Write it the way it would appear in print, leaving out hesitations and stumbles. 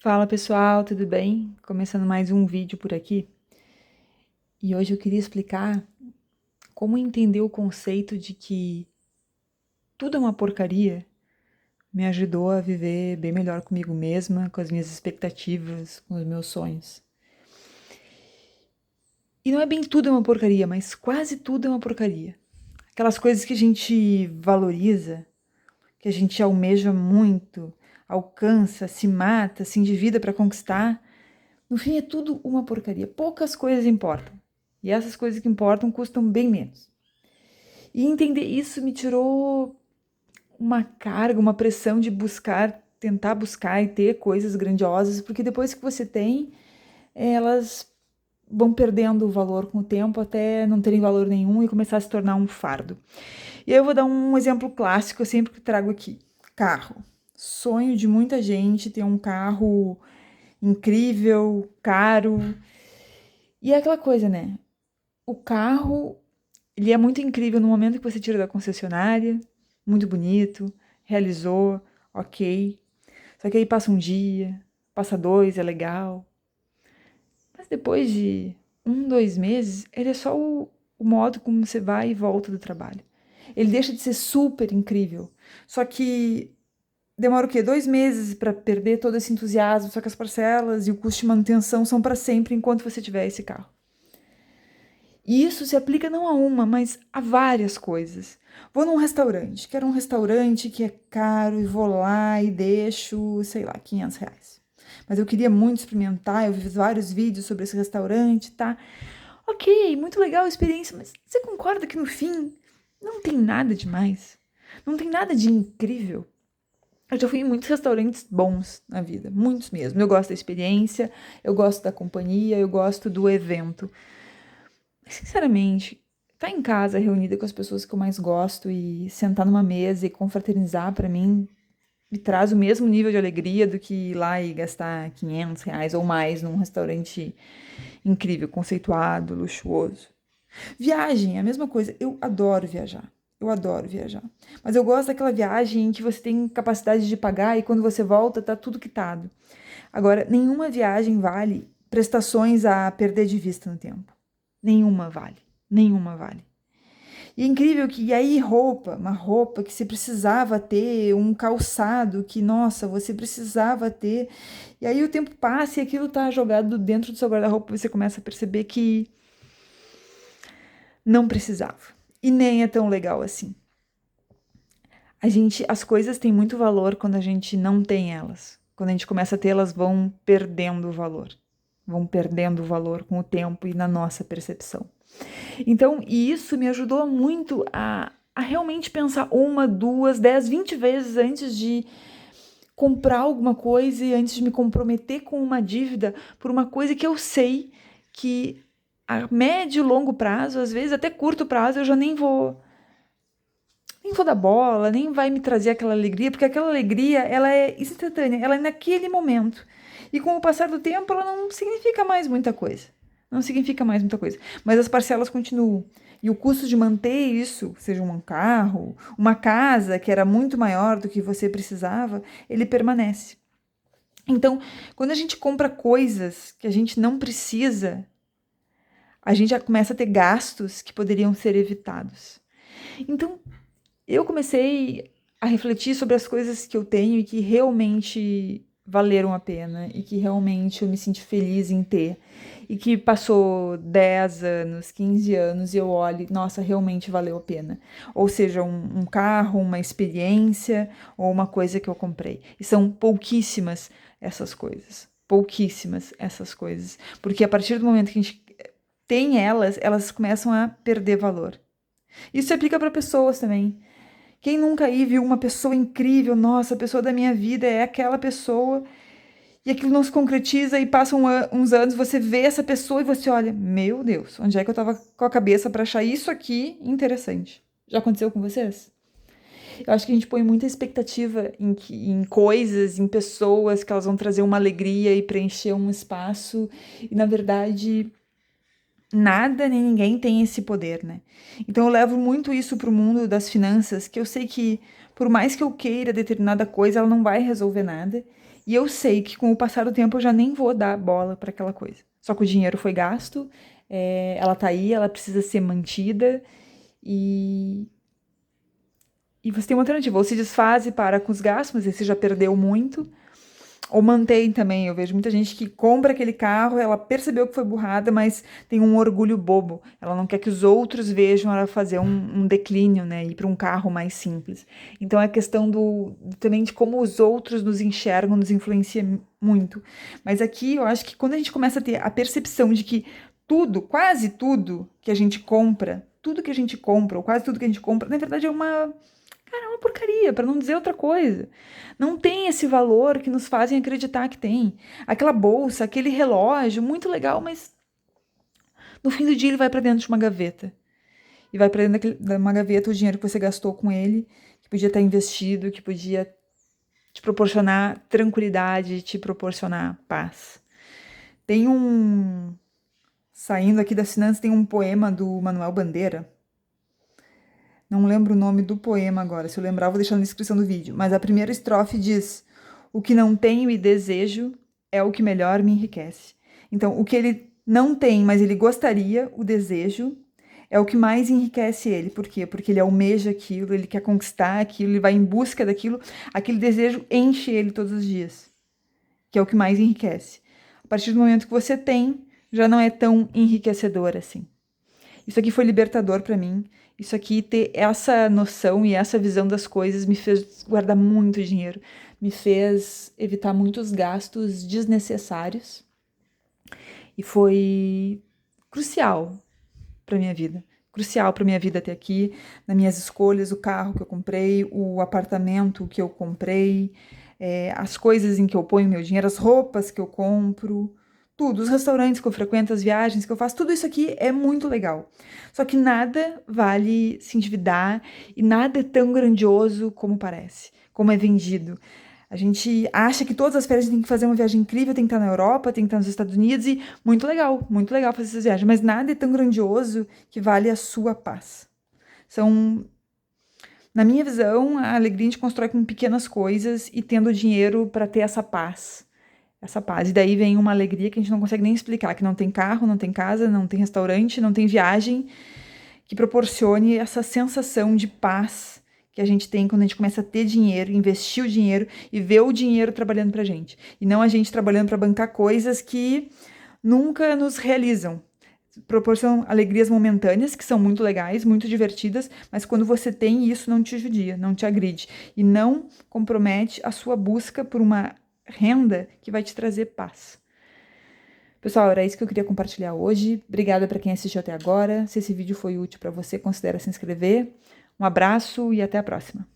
Fala pessoal, tudo bem? Começando mais um vídeo por aqui. E hoje eu queria explicar como entender o conceito de que tudo é uma porcaria me ajudou a viver bem melhor comigo mesma, com as minhas expectativas, com os meus sonhos. E não é bem tudo é uma porcaria, mas quase tudo é uma porcaria. Aquelas coisas que a gente valoriza, que a gente almeja muito, alcança, se mata, se endivida para conquistar. No fim, é tudo uma porcaria. Poucas coisas importam. E essas coisas que importam custam bem menos. E entender isso me tirou uma carga, uma pressão de buscar, tentar buscar e ter coisas grandiosas, porque depois que você tem, elas vão perdendo o valor com o tempo até não terem valor nenhum e começar a se tornar um fardo. E aí eu vou dar um exemplo clássico, eu sempre que trago aqui. Carro. Sonho de muita gente ter um carro incrível, caro. E é aquela coisa, né? O carro, ele é muito incrível no momento que você tira da concessionária, muito bonito, realizou, ok. Só que aí passa um dia, passa dois, é legal. Mas depois de 2 meses, ele é só o modo como você vai e volta do trabalho. Ele deixa de ser super incrível. Só que demora o quê? 2 meses para perder todo esse entusiasmo, só que as parcelas e o custo de manutenção são para sempre enquanto você tiver esse carro. E isso se aplica não a uma, mas a várias coisas. Vou num restaurante, quero um restaurante que é caro e vou lá e deixo, sei lá, R$ 500. Mas eu queria muito experimentar, eu vi vários vídeos sobre esse restaurante, tá? Ok, muito legal a experiência, mas você concorda que no fim não tem nada demais? Não tem nada de incrível? Eu já fui em muitos restaurantes bons na vida, muitos mesmo. Eu gosto da experiência, eu gosto da companhia, eu gosto do evento. Sinceramente, estar em casa reunida com as pessoas que eu mais gosto e sentar numa mesa e confraternizar pra mim me traz o mesmo nível de alegria do que ir lá e gastar R$ 500 ou mais num restaurante incrível, conceituado, luxuoso. Viagem, é a mesma coisa. Eu adoro viajar. Eu adoro viajar. Mas eu gosto daquela viagem em que você tem capacidade de pagar e quando você volta tá tudo quitado. Agora, nenhuma viagem vale prestações a perder de vista no tempo. Nenhuma vale. Nenhuma vale. E é incrível que, e aí, uma roupa que você precisava ter, um calçado que, nossa, você precisava ter. E aí o tempo passa e aquilo tá jogado dentro do seu guarda-roupa e você começa a perceber que não precisava. E nem é tão legal assim. As coisas têm muito valor quando a gente não tem elas. Quando a gente começa a ter, elas vão perdendo o valor. Vão perdendo o valor com o tempo e na nossa percepção. Então, e isso me ajudou muito a realmente pensar uma, duas, 10, 20 vezes antes de comprar alguma coisa e antes de me comprometer com uma dívida por uma coisa que eu sei que a médio e longo prazo, às vezes até curto prazo, eu já nem vou dar bola, nem vai me trazer aquela alegria, porque aquela alegria, ela é instantânea, ela é naquele momento. E com o passar do tempo, ela não significa mais muita coisa. Não significa mais muita coisa. Mas as parcelas continuam. E o custo de manter isso, seja um carro, uma casa que era muito maior do que você precisava, ele permanece. Então, quando a gente compra coisas que a gente não precisa, a gente já começa a ter gastos que poderiam ser evitados. Então, eu comecei a refletir sobre as coisas que eu tenho e que realmente valeram a pena e que realmente eu me senti feliz em ter. E que passou 10 anos, 15 anos e eu olho, nossa, realmente valeu a pena. Ou seja, um carro, uma experiência ou uma coisa que eu comprei. E são pouquíssimas essas coisas. Pouquíssimas essas coisas. Porque a partir do momento que a gente tem elas, elas começam a perder valor. Isso se aplica para pessoas também. Quem nunca aí viu uma pessoa incrível, nossa, a pessoa da minha vida é aquela pessoa, e aquilo não se concretiza e passam uns anos, você vê essa pessoa e você olha, meu Deus, onde é que eu tava com a cabeça para achar isso aqui interessante? Já aconteceu com vocês? Eu acho que a gente põe muita expectativa em coisas, em pessoas, que elas vão trazer uma alegria e preencher um espaço, e na verdade nada nem ninguém tem esse poder, né? Então eu levo muito isso pro mundo das finanças, que eu sei que por mais que eu queira determinada coisa, ela não vai resolver nada E eu sei que com o passar do tempo eu já nem vou dar bola para aquela coisa. Só que o dinheiro foi gasto, ela tá aí, ela precisa ser mantida e você tem uma alternativa, ou se desfaz e para com os gastos, mas aí você já perdeu muito, ou mantém também. Eu vejo muita gente que compra aquele carro, ela percebeu que foi burrada, mas tem um orgulho bobo. Ela não quer que os outros vejam ela fazer um declínio, né? Ir para um carro mais simples. Então a questão também de como os outros nos enxergam nos influencia muito. Mas aqui eu acho que quando a gente começa a ter a percepção de que tudo, quase tudo que a gente compra, tudo que a gente compra, ou quase tudo que a gente compra, na verdade é uma porcaria, para não dizer outra coisa. Não tem esse valor que nos fazem acreditar que tem. Aquela bolsa, aquele relógio, muito legal, mas no fim do dia ele vai para dentro de uma gaveta. E vai para dentro de uma gaveta o dinheiro que você gastou com ele, que podia estar investido, que podia te proporcionar tranquilidade, te proporcionar paz. Tem saindo aqui das finanças, tem um poema do Manuel Bandeira. Não lembro o nome do poema agora. Se eu lembrar, vou deixar na descrição do vídeo. Mas a primeira estrofe diz: o que não tenho e desejo é o que melhor me enriquece. Então, o que ele não tem, mas ele gostaria, o desejo, é o que mais enriquece ele. Por quê? Porque ele almeja aquilo, ele quer conquistar aquilo, ele vai em busca daquilo. Aquele desejo enche ele todos os dias, que é o que mais enriquece. A partir do momento que você tem, já não é tão enriquecedor assim. Isso aqui foi libertador para mim. Isso aqui, ter essa noção e essa visão das coisas me fez guardar muito dinheiro, me fez evitar muitos gastos desnecessários e foi crucial para minha vida. Crucial para minha vida até aqui, nas minhas escolhas, o carro que eu comprei, o apartamento que eu comprei, as coisas em que eu ponho meu dinheiro, as roupas que eu compro, tudo, os restaurantes que eu frequento, as viagens que eu faço, tudo isso aqui é muito legal. Só que nada vale se endividar e nada é tão grandioso como parece, como é vendido. A gente acha que todas as férias a gente tem que fazer uma viagem incrível, tem que estar na Europa, tem que estar nos Estados Unidos e muito legal fazer essas viagens, mas nada é tão grandioso que vale a sua paz. Na minha visão, a alegria a gente constrói com pequenas coisas e tendo dinheiro para ter essa paz. Essa paz. E daí vem uma alegria que a gente não consegue nem explicar, que não tem carro, não tem casa, não tem restaurante, não tem viagem, que proporcione essa sensação de paz que a gente tem quando a gente começa a ter dinheiro, investir o dinheiro e ver o dinheiro trabalhando pra gente. E não a gente trabalhando para bancar coisas que nunca nos realizam. Proporcionam alegrias momentâneas, que são muito legais, muito divertidas, mas quando você tem isso, não te judia, não te agride e não compromete a sua busca por uma renda que vai te trazer paz. Pessoal, era isso que eu queria compartilhar hoje. Obrigada para quem assistiu até agora. Se esse vídeo foi útil para você, considere se inscrever. Um abraço e até a próxima.